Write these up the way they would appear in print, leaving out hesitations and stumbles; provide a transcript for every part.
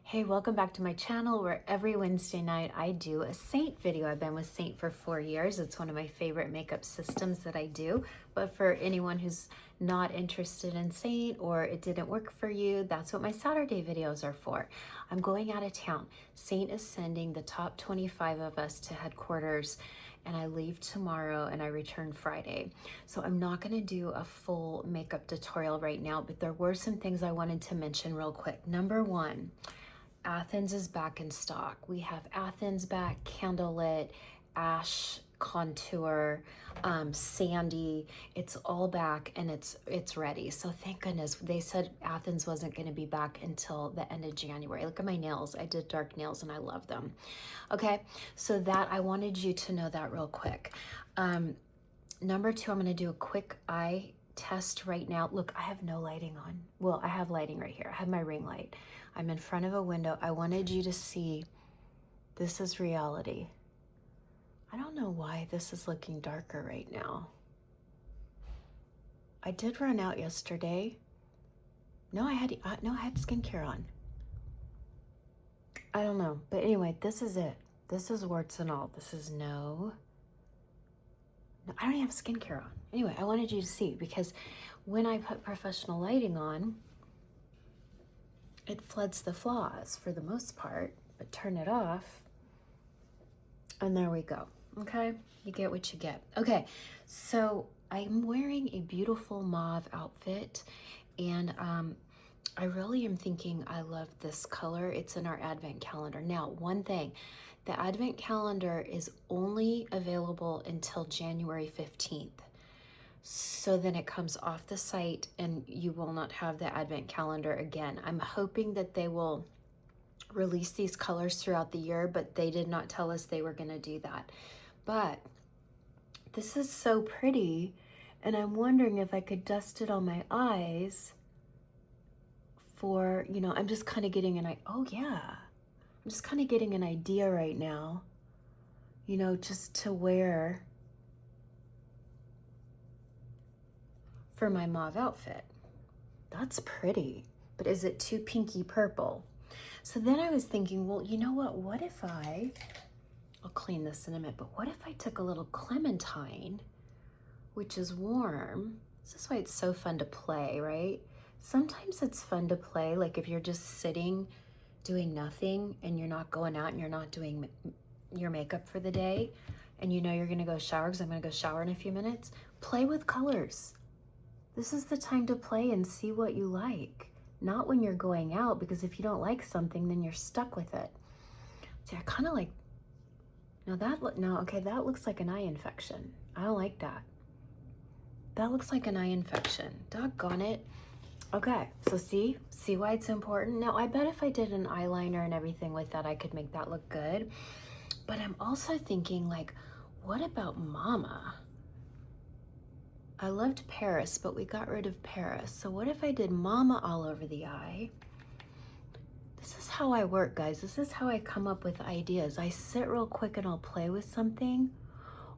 Hey, welcome back to my channel where every Wednesday night I do a Seint video. I've been with Seint for 4 years. It's one of my favorite makeup systems that I do. But for anyone who's not interested in Seint or it didn't work for you, that's what my Saturday videos are for. I'm going out of town. Seint is sending the top 25 of us to headquarters, and I leave tomorrow and I return Friday. So I'm not gonna do a full makeup tutorial right now, but there were some things I wanted to mention real quick. Number one, Athens is back in stock. We have Athens back, candlelit, ash contour, sandy. It's all back and it's ready. So thank goodness. They said Athens wasn't going to be back until the end of January. Look at my nails. I did dark nails and I love them. Okay, so that I wanted you to know that real quick. Number two, I'm going to do a quick eye test right now. Look, I have no lighting on. Well, I have lighting right here. I have my ring light. I'm in front of a window. I wanted you to see this is reality. I don't know why this is looking darker right now. I did run out yesterday. No, I had skincare on. I don't know. But anyway, this is it. This is warts and all. This is no, I don't even have skincare on. Anyway, I wanted you to see because when I put professional lighting on, it floods the flaws for the most part, but turn it off and there we go. Okay, you get what you get. Okay, so I'm wearing a beautiful mauve outfit and I really am thinking I love this color. It's in our advent calendar. Now, one thing, the advent calendar is only available until January 15th. So then it comes off the site and you will not have the advent calendar again. I'm hoping that they will release these colors throughout the year, but they did not tell us they were going to do that. But this is so pretty, and I'm wondering if I could dust it on my eyes for, I'm just kind of getting I'm just kind of getting an idea right now, just to wear for my mauve outfit. That's pretty, but is it too pinky purple? So then I was thinking, well, you know what if I'll clean this in a minute, but what if I took a little clementine, which is warm? This is why it's so fun to play, right? Sometimes it's fun to play, like if you're just sitting doing nothing and you're not going out and you're not doing your makeup for the day, and you're gonna go shower, because I'm gonna go shower in a few minutes. Play with colors. This is the time to play and see what you like. Not when you're going out, because if you don't like something, then you're stuck with it. See, I kind of like, that looks like an eye infection. I don't like that. That looks like an eye infection. Doggone it. Okay, so see why it's important? Now, I bet if I did an eyeliner and everything with that, I could make that look good. But I'm also thinking, like, what about Mama? I loved Paris, but we got rid of Paris. So what if I did Mama all over the eye? This is how I work, guys. This is how I come up with ideas. I sit real quick and I'll play with something.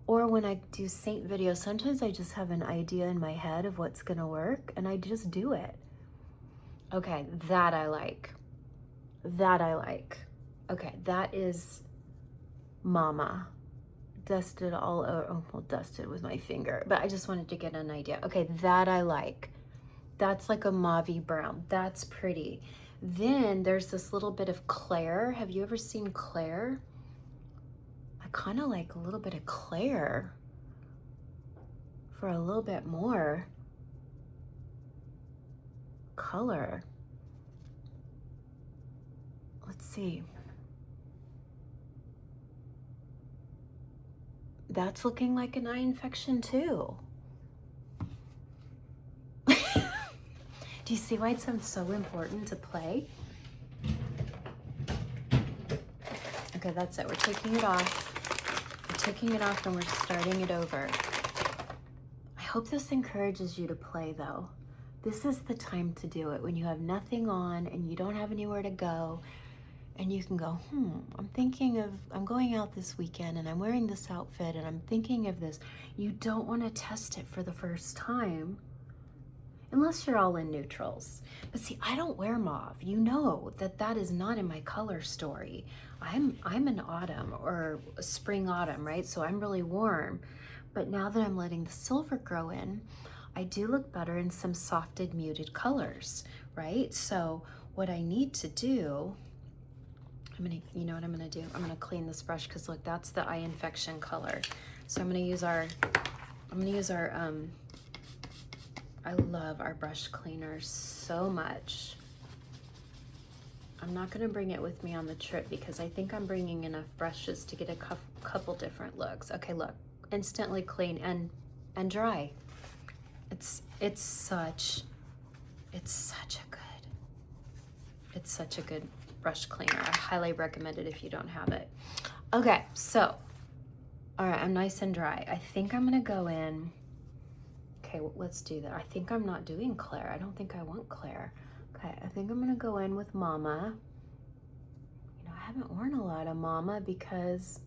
Or when I do Seint videos, sometimes I just have an idea in my head of what's gonna work and I just do it. Okay, that I like. That I like. Okay, that is Mama. Dusted all over. Oh, well, dusted with my finger, but I just wanted to get an idea. Okay, that I like. That's like a mauvey brown. That's pretty. Then there's this little bit of Claire. Have you ever seen Claire? I kind of like a little bit of Claire for a little bit more color. Let's see. That's looking like an eye infection too. Do you see why it's so important to play? Okay, that's it. We're taking it off. We're taking it off and we're starting it over. I hope this encourages you to play though. This is the time to do it when you have nothing on and you don't have anywhere to go. And you can go, I'm going out this weekend and I'm wearing this outfit and I'm thinking of this. You don't want to test it for the first time unless you're all in neutrals. But see, I don't wear mauve. You know that that is not in my color story. I'm an autumn or a spring autumn, right? So I'm really warm. But now that I'm letting the silver grow in, I do look better in some softed muted colors, right? So what I need to do, you know what I'm gonna do? I'm gonna clean this brush because look, that's the eye infection color. So I'm gonna use our, I love our brush cleaner so much. I'm not gonna bring it with me on the trip because I think I'm bringing enough brushes to get a couple different looks. Okay, look, instantly clean and dry. It's such a good brush cleaner. I highly recommend it if you don't have it. Okay, so, all right, I'm nice and dry. I think I'm gonna go in. Okay, well, let's do that. I think I'm not doing Claire. I don't think I want Claire. Okay, I think I'm gonna go in with Mama. You know, I haven't worn a lot of Mama because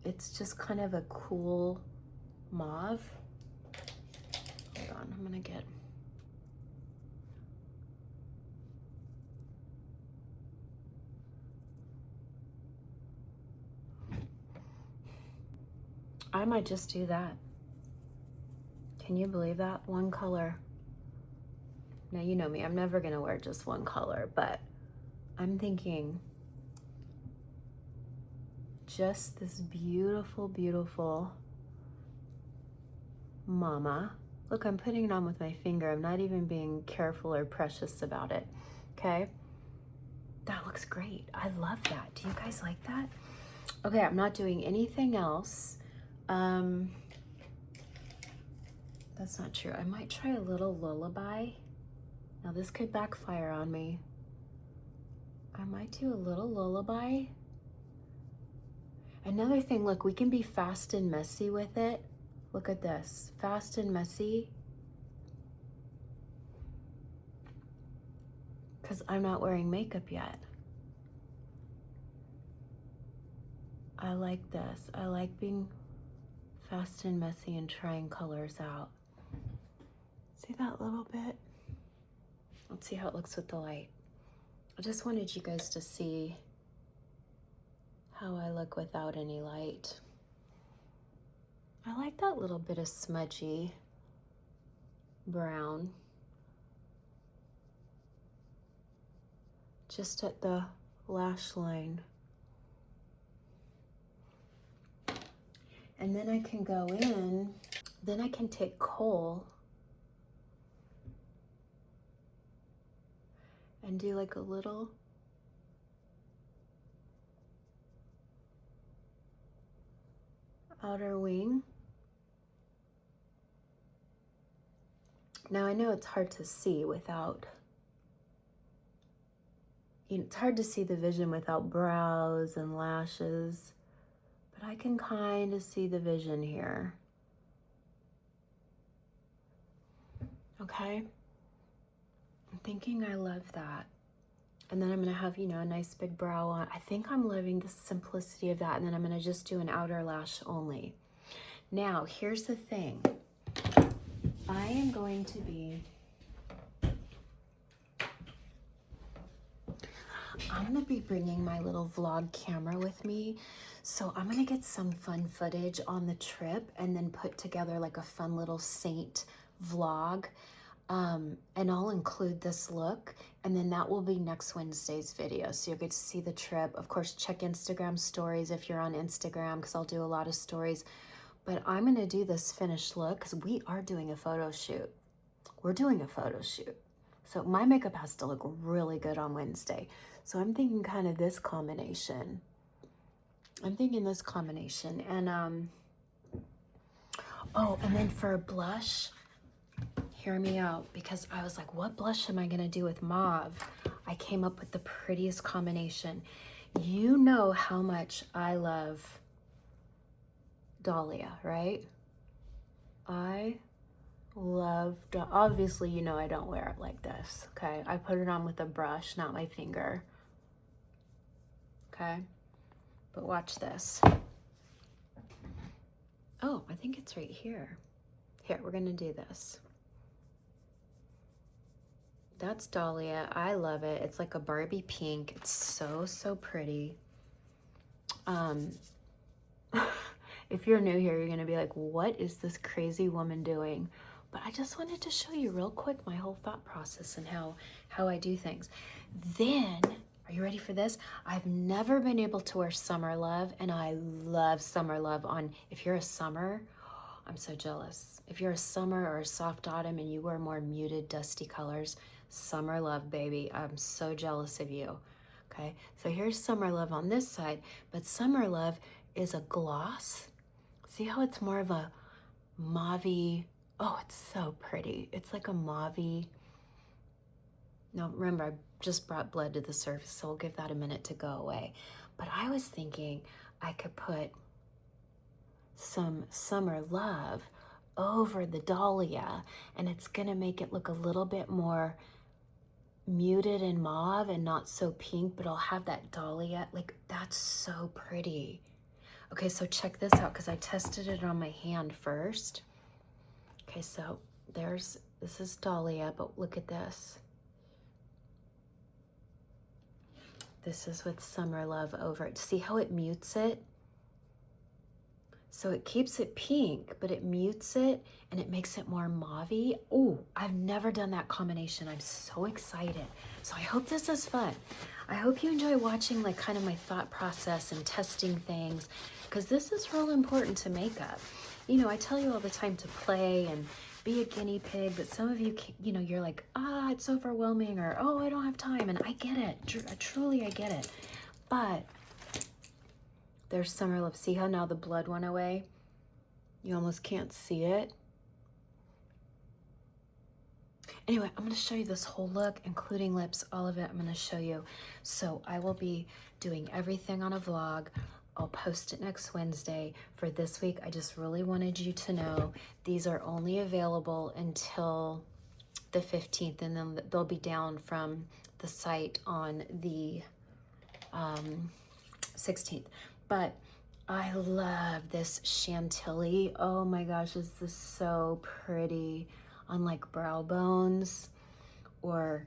it's just kind of a cool mauve. Hold on, I'm gonna get, I might just do that. Can you believe that? One color. Now, you know me, I'm never gonna wear just one color, but I'm thinking just this beautiful, beautiful Mama. Look, I'm putting it on with my finger. I'm not even being careful or precious about it, okay? That looks great. I love that. Do you guys like that? Okay, I'm not doing anything else. That's not true. I might try a little lullaby. Now this could backfire on me. I might do a little lullaby. Another thing, look, we can be fast and messy with it. Look at this, fast and messy. Because I'm not wearing makeup yet. I like this. I like being fast and messy and trying colors out. See that little bit? Let's see how it looks with the light. I just wanted you guys to see how I look without any light. I like that little bit of smudgy brown. Just at the lash line. And then I can go in, then I can take kohl and do like a little outer wing. Now I know it's hard to see without, you know, it's hard to see the vision without brows and lashes, but I can kind of see the vision here. Okay? I'm thinking I love that. And then I'm gonna have, you know, a nice big brow on. I think I'm loving the simplicity of that. And then I'm gonna just do an outer lash only. Now, here's the thing. I am going to be, I'm gonna be bringing my little vlog camera with me. So I'm gonna get some fun footage on the trip and then put together like a fun little Seint vlog. And I'll include this look, and then that will be next Wednesday's video. So you'll get to see the trip. Of course, check Instagram stories if you're on Instagram, because I'll do a lot of stories. But I'm gonna do this finished look because we are doing a photo shoot. We're doing a photo shoot. So my makeup has to look really good on Wednesday. So I'm thinking kind of this combination. I'm thinking this combination. And, oh, and then for a blush, hear me out, because I was like, what blush am I gonna do with mauve? I came up with the prettiest combination. You know how much I love Dahlia, right? I love, obviously, you know I don't wear it like this, okay? I put it on with a brush, not my finger, okay? But watch this. Oh, I think it's right here. Here, we're gonna do this. That's Dahlia. I love it. It's like a Barbie pink. It's so, so pretty. If you're new here, you're going to be like, what is this crazy woman doing? But I just wanted to show you real quick my whole thought process and how I do things. Then, are you ready for this? I've never been able to wear Summer Love, and I love Summer Love on, if you're a summer, I'm so jealous. If you're a summer or a soft autumn and you wear more muted, dusty colors, Summer Love, baby. I'm so jealous of you. Okay, so here's Summer Love on this side, but Summer Love is a gloss. See how it's more of a mauve-y, oh, it's so pretty. It's like a mauve-y. No, remember, I just brought blood to the surface, so we'll give that a minute to go away. But I was thinking I could put some Summer Love over the Dahlia, and it's gonna make it look a little bit more muted and mauve and not so pink, but I'll have that Dahlia. Like, that's so pretty. Okay, so check this out, because I tested it on my hand first. Okay, so this is Dahlia, but look at this. This is with Summer Love over it. See how it mutes it? So it keeps it pink, but it mutes it and it makes it more mauve-y. Oh, I've never done that combination. I'm so excited. So I hope this is fun. I hope you enjoy watching like kind of my thought process and testing things, because this is real important to makeup. You know, I tell you all the time to play and be a guinea pig, but some of you, you know, you're like, it's overwhelming, or, oh, I don't have time. And I get it. Truly, I get it. But there's Summer Love. See how now the blood went away? You almost can't see it. Anyway, I'm going to show you this whole look, including lips, all of it I'm going to show you. So I will be doing everything on a vlog. I'll post it next Wednesday. For this week, I just really wanted you to know these are only available until the 15th, and then they'll be down from the site on the 16th. But I love this Chantilly. Oh my gosh, is this so pretty on like brow bones or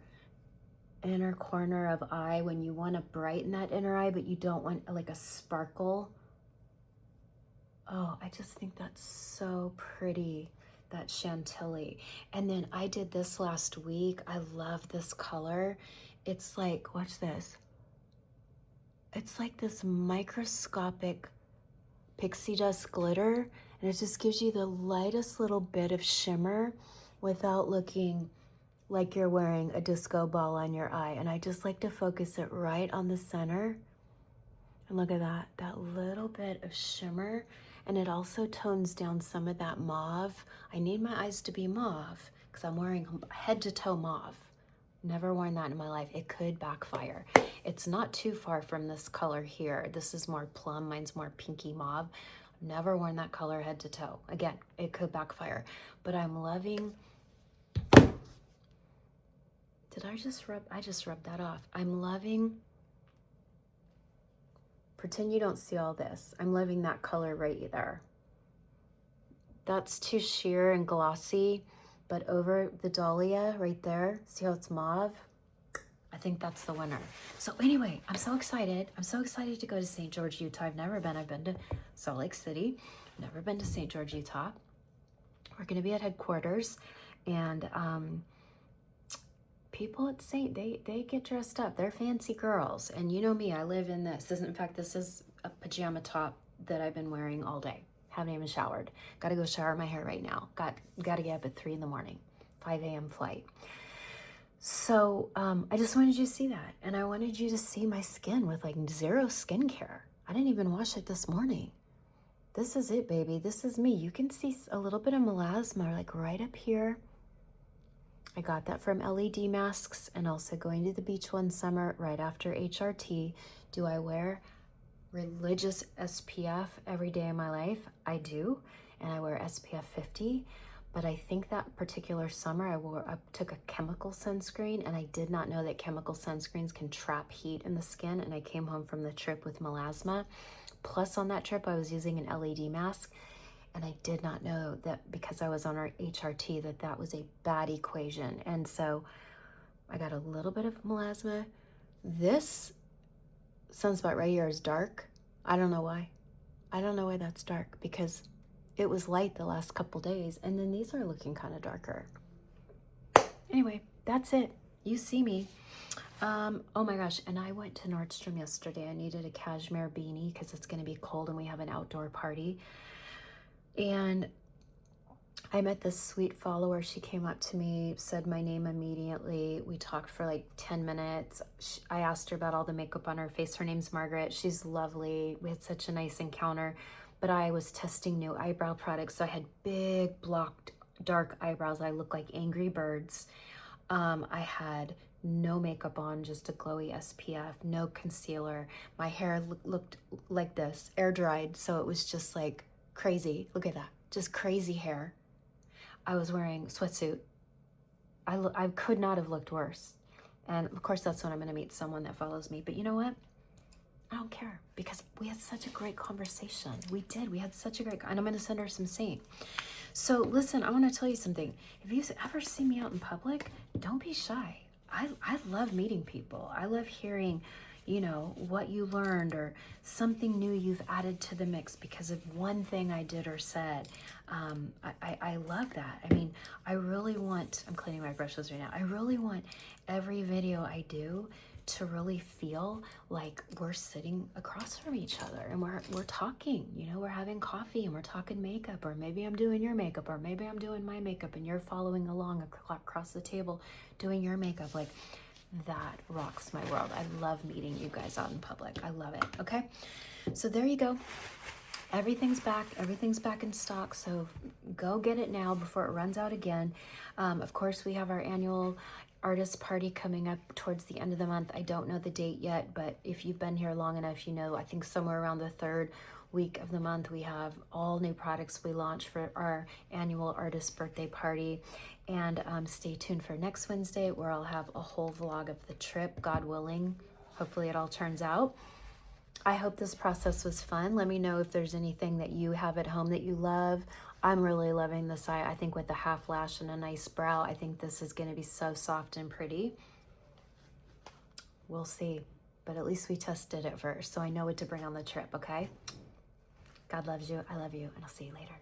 inner corner of eye when you want to brighten that inner eye, but you don't want like a sparkle. Oh, I just think that's so pretty, that Chantilly. And then I did this last week. I love this color. It's like, watch this. It's like this microscopic pixie dust glitter, and it just gives you the lightest little bit of shimmer without looking like you're wearing a disco ball on your eye. And I just like to focus it right on the center. And look at that little bit of shimmer. And it also tones down some of that mauve. I need my eyes to be mauve because I'm wearing head to toe mauve. Never worn that in my life. It could backfire. It's not too far from this color here. This is more plum. Mine's more pinky mauve. Never worn that color head to toe. Again, it could backfire. But I'm loving... Did I just rub... I just rubbed that off. I'm loving... Pretend you don't see all this. I'm loving that color right there. That's too sheer and glossy. But over the Dahlia right there, see how it's mauve? I think that's the winner. So anyway, I'm so excited. I'm so excited to go to St. George, Utah. I've never been. I've been to Salt Lake City. Never been to St. George, Utah. We're going to be at headquarters. And people at Seint, they get dressed up. They're fancy girls. And you know me, I live in this. In fact, this is a pajama top that I've been wearing all day. Haven't even showered. Got to go shower my hair right now. Got to get up at 3 in the morning, 5 a.m. flight. So I just wanted you to see that. And I wanted you to see my skin with like zero skincare. I didn't even wash it this morning. This is it, baby. This is me. You can see a little bit of melasma like right up here. I got that from LED Masks, and also going to the beach one summer right after HRT. Do I wear religious SPF every day of my life? I do, and I wear SPF 50, but I think that particular summer I took a chemical sunscreen, and I did not know that chemical sunscreens can trap heat in the skin, and I came home from the trip with melasma. Plus on that trip I was using an LED mask, and I did not know that because I was on our HRT that was a bad equation. And so I got a little bit of melasma. This sunspot right here is dark. I don't know why. I don't know why that's dark, because it was light the last couple days, and then these are looking kind of darker. Anyway, that's it. You see me. Oh my gosh, and I went to Nordstrom yesterday. I needed a cashmere beanie because it's going to be cold and we have an outdoor party. And I met this sweet follower. She came up to me, said my name immediately. We talked for like 10 minutes. I asked her about all the makeup on her face. Her name's Margaret. She's lovely. We had such a nice encounter. But I was testing new eyebrow products. So I had big, blocked, dark eyebrows. I look like Angry Birds. I had no makeup on, just a glowy SPF, no concealer. My hair looked like this, air dried. So it was just like crazy. Look at that. Just crazy hair. I was wearing sweatsuit. I could not have looked worse. And of course, that's when I'm going to meet someone that follows me. But you know what? I don't care, because we had such a great conversation. We did. We had such a great, and I'm going to send her some Seint. So listen, I want to tell you something. If you ever see me out in public, don't be shy. I love meeting people. I love hearing, you know, what you learned or something new you've added to the mix because of one thing I did or said. I love that. I mean, I really want, I'm cleaning my brushes right now. I really want every video I do to really feel like we're sitting across from each other and we're talking, you know, we're having coffee and we're talking makeup, or maybe I'm doing your makeup, or maybe I'm doing my makeup and you're following along across the table doing your makeup. Like, that rocks my world. I love meeting you guys out in public. I love it. Okay, so there you go. Everything's back in stock, so go get it now before it runs out again. Of course, we have our annual artist party coming up towards the end of the month. I don't know the date yet, but if you've been here long enough, you know, I think somewhere around the third week of the month, we have all new products we launch for our annual artist birthday party. And stay tuned for next Wednesday, where I'll have a whole vlog of the trip, God willing. Hopefully it all turns out. I hope this process was fun. Let me know if there's anything that you have at home that you love. I'm really loving this eye. I think with a half lash and a nice brow, I think this is going to be so soft and pretty. We'll see. But at least we tested it first, so I know what to bring on the trip, okay? God loves you. I love you, and I'll see you later.